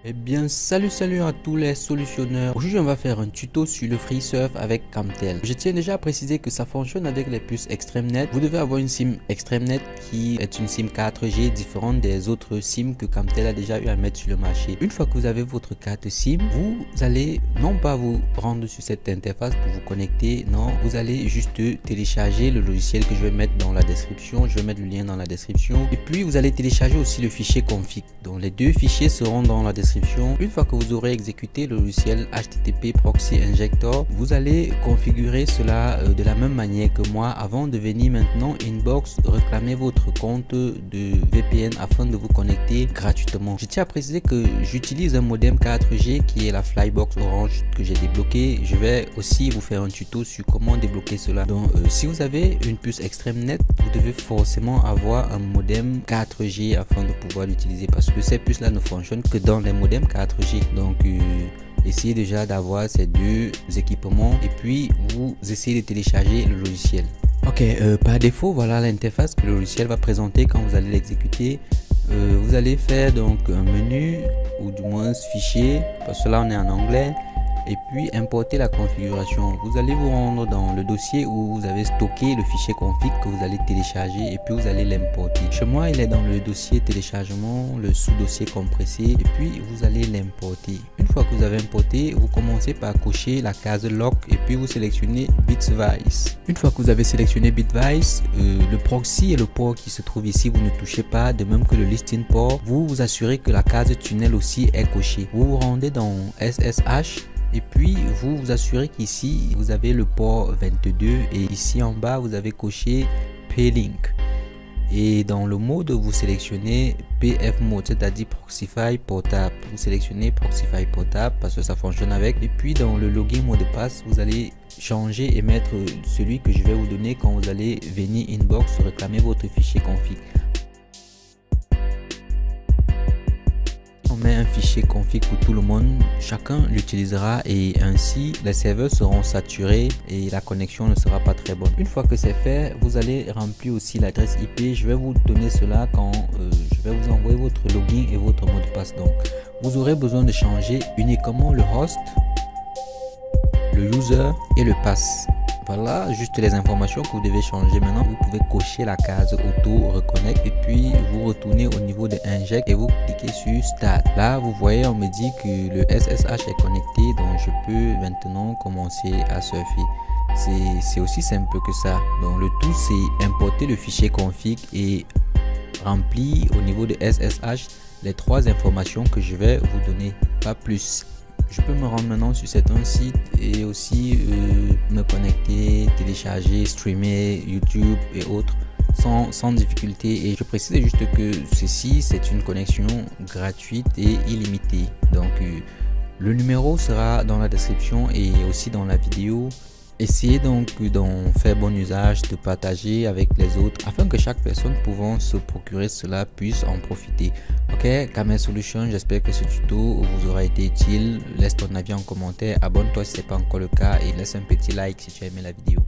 Eh bien salut à tous les solutionneurs. Aujourd'hui on va faire un tuto sur le FreeSurf avec Camtel. Je tiens déjà à préciser que ça fonctionne avec les puces ExtremeNet. Vous devez avoir une SIM ExtremeNet qui est une SIM 4G différente des autres SIM que Camtel a déjà eu à mettre sur le marché. Une fois que vous avez votre carte SIM, vous allez non pas vous rendre sur cette interface pour vous connecter, non, vous allez juste télécharger le logiciel que je vais mettre dans la description. Je vais mettre le lien dans la description et puis vous allez télécharger aussi le fichier config. Donc les deux fichiers seront dans la description. Une fois que vous aurez exécuté le logiciel HTTP Proxy Injector, vous allez configurer cela de la même manière que moi avant de venir maintenant inbox réclamer votre compte de VPN afin de vous connecter gratuitement. Je tiens à préciser que j'utilise un modem 4G qui est la Flybox Orange que j'ai débloqué. Je vais aussi vous faire un tuto sur comment débloquer cela. Donc si vous avez une puce ExtremeNet, vous devez forcément avoir un modem 4G afin de pouvoir l'utiliser parce que ces puces là ne fonctionnent que dans les modems 4G. Donc essayez déjà d'avoir ces deux équipements et puis vous essayez de télécharger le logiciel. Ok, par défaut, voilà l'interface que le logiciel va présenter quand vous allez l'exécuter. Vous allez faire donc un menu ou du moins fichier, parce que là on est en anglais, et puis importer la configuration. Vous allez vous rendre dans le dossier où vous avez stocké le fichier config que vous allez télécharger et puis vous allez l'importer. Chez moi il est dans le dossier téléchargement, le sous-dossier compressé, et puis vous allez l'importer. Une fois que vous avez importé, vous commencez par cocher la case lock et puis vous sélectionnez Bitwise. Une fois que vous avez sélectionné Bitwise, le proxy et le port qui se trouve ici, vous ne touchez pas, de même que le listing port. Vous vous assurez que la case tunnel aussi est cochée. Vous vous rendez dans SSH et puis vous vous assurez qu'ici vous avez le port 22 et ici en bas vous avez coché P-Link. Et dans le mode, vous sélectionnez PF mode, c'est-à-dire Proxify portable. Vous sélectionnez Proxify portable parce que ça fonctionne avec. Et puis dans le login mot de passe, vous allez changer et mettre celui que je vais vous donner quand vous allez venir inbox réclamer votre fichier config. On met un fichier config pour tout le monde, chacun l'utilisera et ainsi les serveurs seront saturés et la connexion ne sera pas très bonne. Une fois que c'est fait, vous allez remplir aussi l'adresse IP. Je vais vous donner cela quand je vais vous envoyer votre login et votre mot de passe. Donc vous aurez besoin de changer uniquement le host, le user et le pass. Voilà juste les informations que vous devez changer. Maintenant vous pouvez cocher la case auto reconnect et puis vous retournez au niveau de inject et vous cliquez sur start. Là vous voyez, on me dit que le SSH est connecté, donc je peux maintenant commencer à surfer. C'est aussi simple que ça. Donc le tout c'est importer le fichier config et remplir au niveau de SSH les trois informations que je vais vous donner, pas plus. Je peux me rendre maintenant sur certains sites et aussi me connecter, télécharger, streamer YouTube et autres sans difficulté. Et je précise juste que ceci c'est une connexion gratuite et illimitée. Donc le numéro sera dans la description et aussi dans la vidéo. Essayez donc d'en faire bon usage, de partager avec les autres afin que chaque personne pouvant se procurer cela puisse en profiter. Ok, Camel Solution, j'espère que ce tuto vous aura été utile. Laisse ton avis en commentaire, abonne-toi si ce n'est pas encore le cas et laisse un petit like si tu as aimé la vidéo.